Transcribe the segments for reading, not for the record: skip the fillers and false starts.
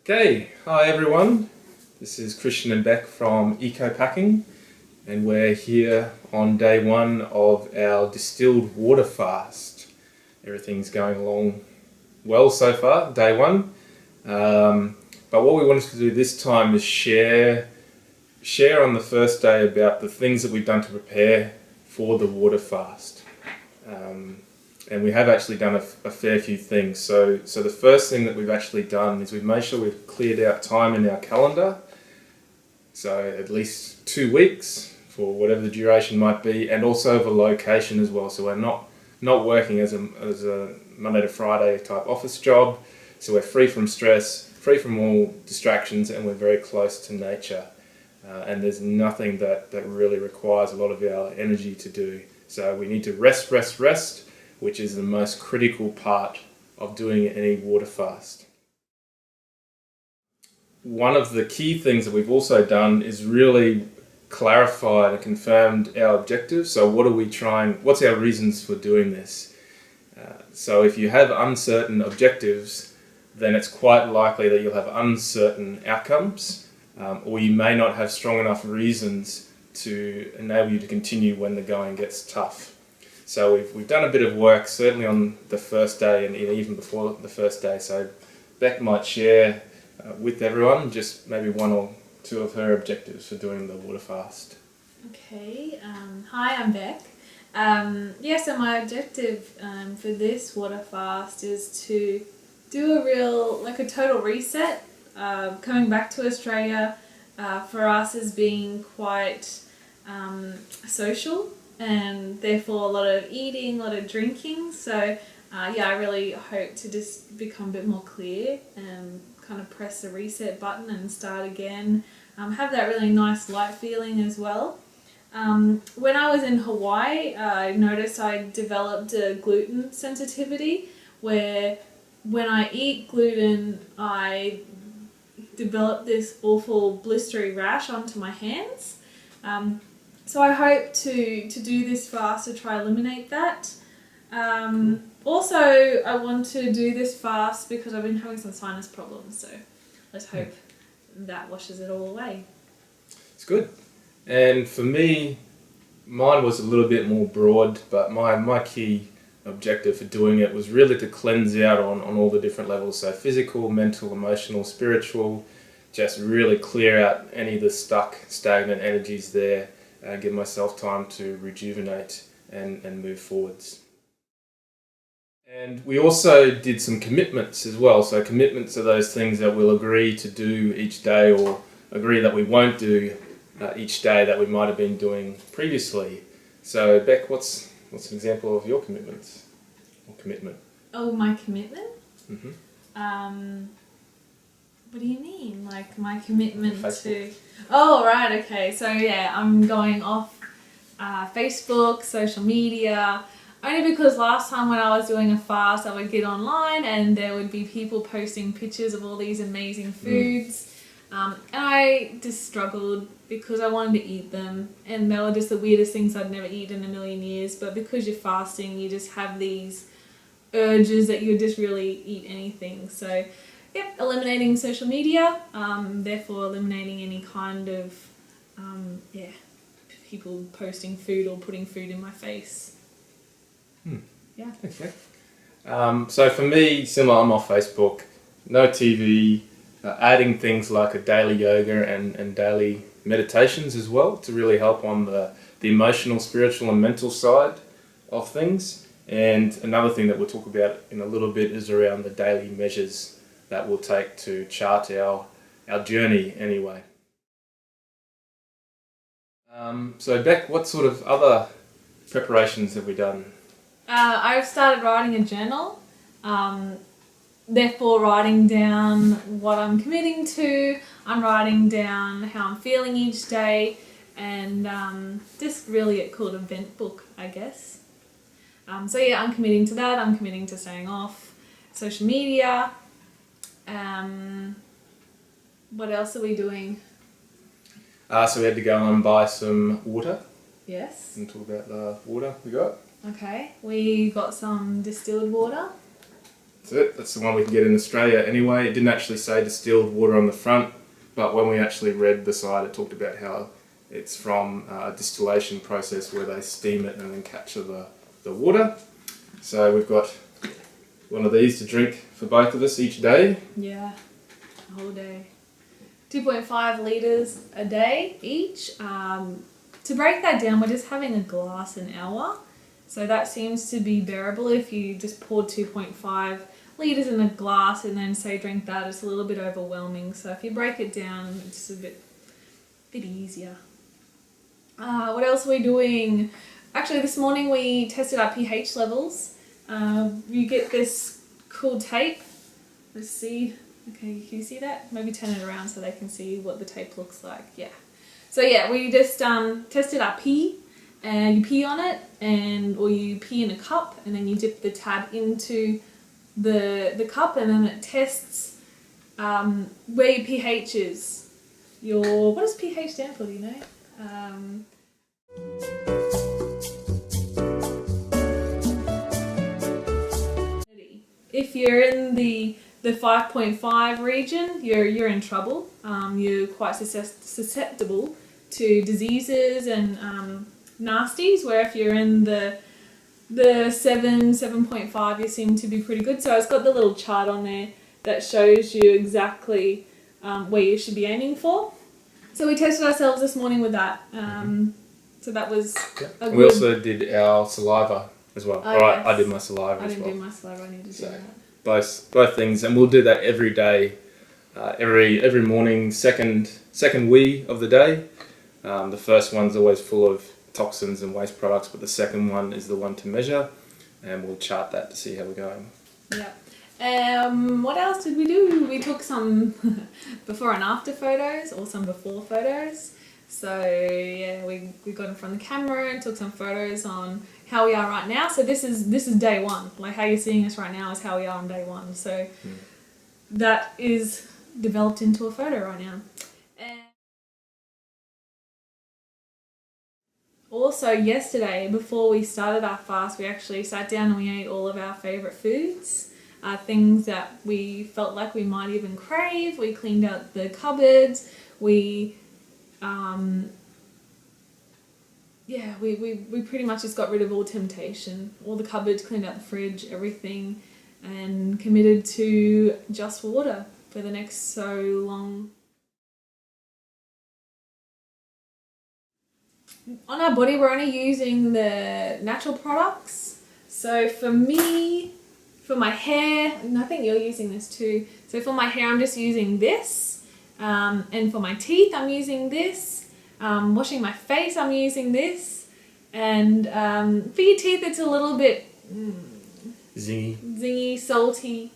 Okay, hi everyone. This is Christian and Beck from Eco Packing, and we're here on day one of our Distilled Water Fast. Everything's going along well so far, day one. But what we wanted to do this time is share on the first day about the things that we've done to prepare for the water fast. And we have actually done a fair few things. So the first thing that we've actually done is we've made sure we've cleared out time in our calendar. So at least 2 weeks for whatever the duration might be, and also the location as well. So we're not working as a Monday to Friday type office job. So we're free from stress, free from all distractions, and we're very close to nature. And there's nothing that really requires a lot of our energy to do. So we need to rest, which is the most critical part of doing any water fast. One of the key things that we've also done is really clarified and confirmed our objectives. So what's our reasons for doing this? So if you have uncertain objectives, then it's quite likely that you'll have uncertain outcomes, or you may not have strong enough reasons to enable you to continue when the going gets tough. So we've done a bit of work, certainly on the first day and even before the first day. So Beck might share with everyone just maybe one or two of her objectives for doing the water fast. Okay, hi, I'm Beck. So my objective for this water fast is to do a total reset. Coming back to Australia for us has been quite social, and therefore a lot of eating, a lot of drinking. So I really hope to just become a bit more clear and kind of press the reset button and start again. Have that really nice light feeling as well. When I was in Hawaii, I noticed I developed a gluten sensitivity where when I eat gluten, I develop this awful blistery rash onto my hands. So I hope to do this fast to try eliminate that. Also, I want to do this fast because I've been having some sinus problems, so let's hope that washes it all away. It's good. And for me, mine was a little bit more broad, but my key objective for doing it was really to cleanse out on all the different levels. So physical, mental, emotional, spiritual, just really clear out any of the stagnant energies there. Give myself time to rejuvenate and move forwards. And we also did some commitments as well. So commitments are those things that we'll agree to do each day, or agree that we won't do each day that we might have been doing previously. So Beck, what's an example of your commitments or commitment? Oh, my commitment? Mm-hmm. What do you mean? Like my commitment to... Oh, right, okay. So yeah, I'm going off Facebook, social media, only because last time when I was doing a fast, I would get online and there would be people posting pictures of all these amazing foods. And I just struggled because I wanted to eat them, and they were just the weirdest things I'd never eaten in a million years. But because you're fasting, you just have these urges that you would just really eat anything. So eliminating social media, therefore eliminating any kind of people posting food or putting food in my face. Yeah. Okay. So for me, similar, I'm off Facebook, no TV, adding things like a daily yoga and daily meditations as well to really help on the emotional, spiritual and mental side of things. And another thing that we'll talk about in a little bit is around the daily measures that we'll take to chart our journey anyway. So Beck, what sort of other preparations have we done? I've started writing a journal, therefore writing down what I'm committing to. I'm writing down how I'm feeling each day, and just really called a vent book, I guess. I'm committing to that. I'm committing to staying off social media. What else are we doing? So we had to go and buy some water. Yes. And talk about the water we got. Okay, we got some distilled water. That's it. That's the one we can get in Australia anyway. It didn't actually say distilled water on the front, but when we actually read the side, it talked about how it's from a distillation process where they steam it and then capture the water. So we've got one of these to drink for both of us each day. Yeah, a whole day. 2.5 litres a day each. To break that down, we're just having a glass an hour. So that seems to be bearable if you just poured 2.5 litres in a glass and then say drink that. It's a little bit overwhelming. So if you break it down, it's a bit easier. What else are we doing? Actually, this morning we tested our pH levels. You get this cool tape. Let's see. Okay, can you see that? Maybe turn it around so they can see what the tape looks like. Yeah. So yeah, we just tested our pee, and you pee on it, or you pee in a cup, and then you dip the tab into the cup, and then it tests where your pH is. What does pH stand for? Do you know? If you're in the 5.5 region, you're in trouble. You're quite susceptible to diseases and nasties, where if you're in the 7.5, you seem to be pretty good. So it's got the little chart on there that shows you exactly where you should be aiming for. So we tested ourselves this morning with that. So that was a good... We also did our saliva as well. Oh, Alright, yes. I did my saliva as well. I didn't do my saliva, I need to do that. Both things, and we'll do that every day, every morning, second wee of the day. The first one's always full of toxins and waste products, but the second one is the one to measure, and we'll chart that to see how we're going. Yeah. What else did we do? We took some before and after photos, or some before photos. So yeah, we got in front of the camera and took some photos on how we are right now. So this is day one. Like how you're seeing us right now is how we are on day one. So that is developed into a photo right now. And also yesterday, before we started our fast, we actually sat down and we ate all of our favourite foods. Things that we felt like we might even crave. We cleaned out the cupboards. We pretty much just got rid of all temptation. All the cupboards, cleaned out the fridge, everything, and committed to just water for the next so long. On our body, we're only using the natural products. So for me, for my hair, and I think you're using this too. So for my hair, I'm just using this. And for my teeth, I'm using this. Washing my face, I'm using this. And for your teeth, it's a little bit zingy, salty.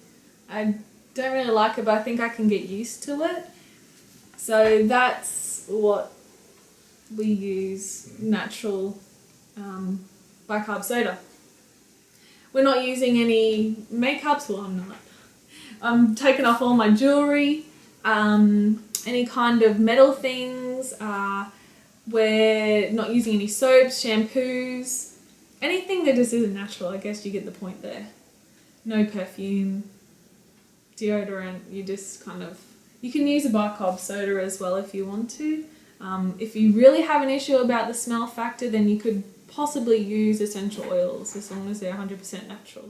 I don't really like it, but I think I can get used to it. So that's what we use, natural bi-carb soda. We're not using any makeups. Well, I'm not. I'm taking off all my jewelry, any kind of metal things. We're not using any soaps, shampoos, anything that just isn't natural. I guess you get the point there. No perfume, deodorant. You just you can use a bi-carb soda as well if you want to. If you really have an issue about the smell factor, then you could possibly use essential oils as long as they're 100% natural.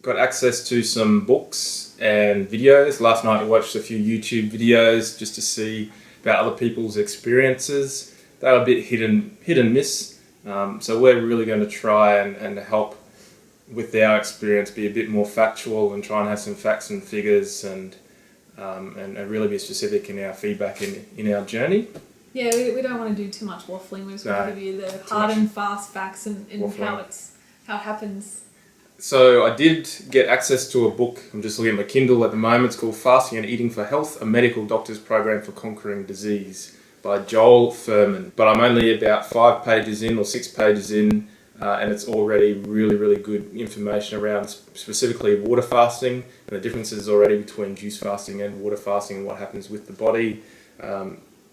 Got access to some books and videos. Last night I watched a few YouTube videos just to see about other people's experiences. They were a bit hit and miss. So we're really going to try and help with our experience, be a bit more factual and try and have some facts and figures and really be specific in our feedback in our journey. Yeah, we don't want to do too much waffling. We just want to give you the hard and fast facts and how it happens. So I did get access to a book. I'm just looking at my Kindle at the moment. It's called Fasting and Eating for Health, a Medical Doctor's Program for Conquering Disease by Joel Fuhrman. But I'm only about 5 pages in or 6 pages in, and it's already really, really good information around specifically water fasting and the differences already between juice fasting and water fasting and what happens with the body.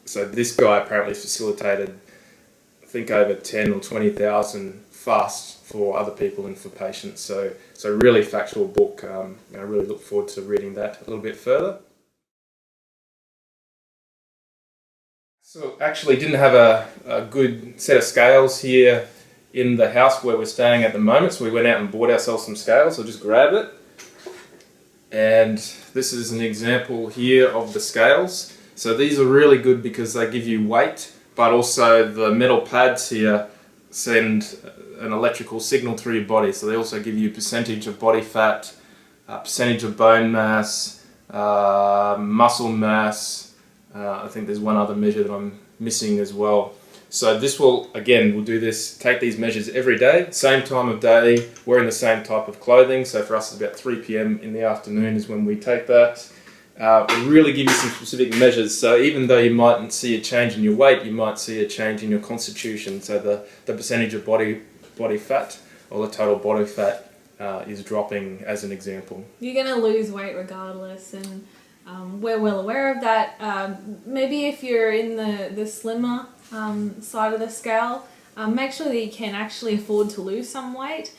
So this guy apparently facilitated think over 10 or 20,000 fasts for other people and for patients. So really factual book. I really look forward to reading that a little bit further. So actually didn't have a good set of scales here in the house where we're staying at the moment, so we went out and bought ourselves some scales. I'll just grab it. And this is an example here of the scales. So these are really good because they give you weight, but also the metal pads here send an electrical signal through your body. So they also give you percentage of body fat, percentage of bone mass, muscle mass. I think there's one other measure that I'm missing as well. So this will, again, we'll do this, take these measures every day, same time of day, wearing the same type of clothing. So for us it's about 3 p.m. in the afternoon is when we take that. We'll really give you some specific measures. So even though you mightn't see a change in your weight, you might see a change in your constitution. So the percentage of body fat or the total body fat is dropping, as an example. You're going to lose weight regardless, and we're well aware of that. Maybe if you're in the slimmer side of the scale, make sure that you can actually afford to lose some weight.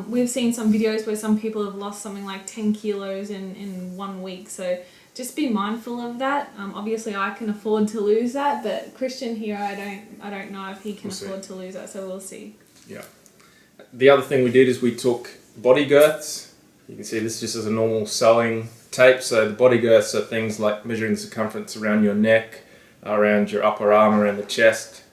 We've seen some videos where some people have lost something like 10 kilos in 1 week, so just be mindful of that. Obviously I can afford to lose that, but Christian here, I don't know if he can afford to lose that, so we'll see. Yeah. The other thing we did is we took body girths. You can see this just as a normal sewing tape. So the body girths are things like measuring the circumference around your neck, around your upper arm, around the chest,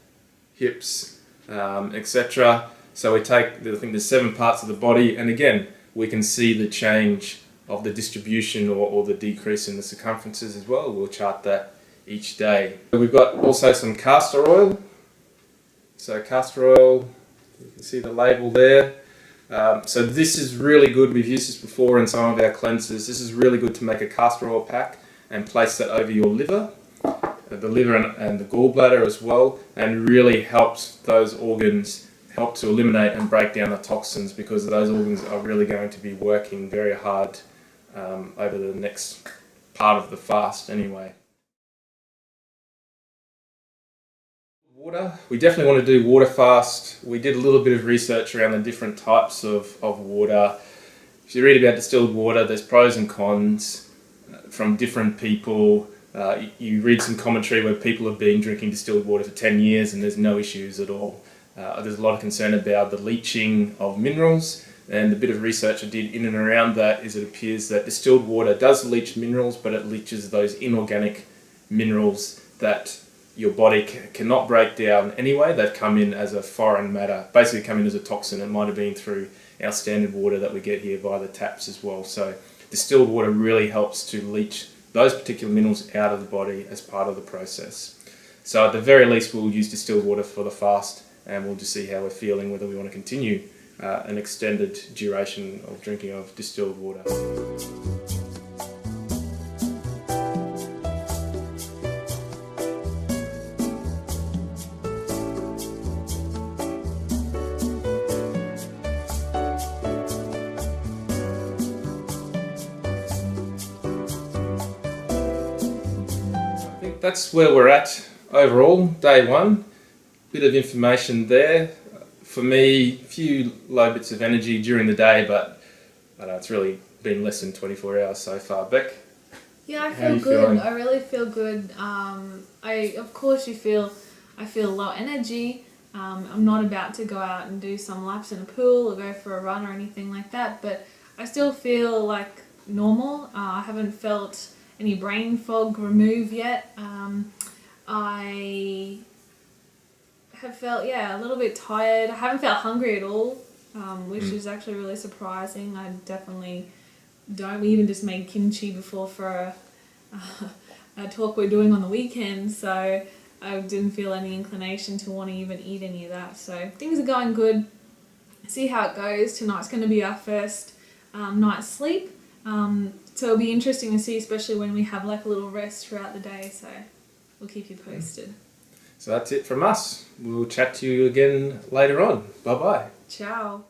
hips, etc. So we take, I think there's 7 parts of the body, and again, we can see the change of the distribution or the decrease in the circumferences as well. We'll chart that each day. We've got also some castor oil. So castor oil, you can see the label there. So this is really good. We've used this before in some of our cleansers. This is really good to make a castor oil pack and place that over your liver, the liver and the gallbladder as well, and really helps those organs, help to eliminate and break down the toxins, because those organs are really going to be working very hard over the next part of the fast anyway. Water. We definitely want to do water fast. We did a little bit of research around the different types of water. If you read about distilled water, there's pros and cons from different people. You read some commentary where people have been drinking distilled water for 10 years and there's no issues at all. There's a lot of concern about the leaching of minerals, and the bit of research I did in and around that is it appears that distilled water does leach minerals, but it leaches those inorganic minerals that your body cannot break down anyway. They've come in as a foreign matter, basically come in as a toxin. It might have been through our standard water that we get here via the taps as well. So distilled water really helps to leach those particular minerals out of the body as part of the process. So at the very least we'll use distilled water for the fast, and we'll just see how we're feeling, whether we want to continue an extended duration of drinking of distilled water. That's where we're at overall, day 1. Bit of information there. For me, a few low bits of energy during the day, but I don't know, it's really been less than 24 hours so far. Beck? Yeah, I feel good. Feeling? I really feel good. Of course I feel low energy. I'm not about to go out and do some laps in a pool or go for a run or anything like that, but I still feel like normal. I haven't felt any brain fog remove yet. I have felt, a little bit tired. I haven't felt hungry at all, which is actually really surprising. I definitely don't. We even just made kimchi before for a talk we're doing on the weekend, so I didn't feel any inclination to want to even eat any of that. So things are going good. See how it goes. Tonight's going to be our first night's sleep. So it'll be interesting to see, especially when we have like a little rest throughout the day, so we'll keep you posted. So that's it from us. We'll chat to you again later on. Bye-bye. Ciao.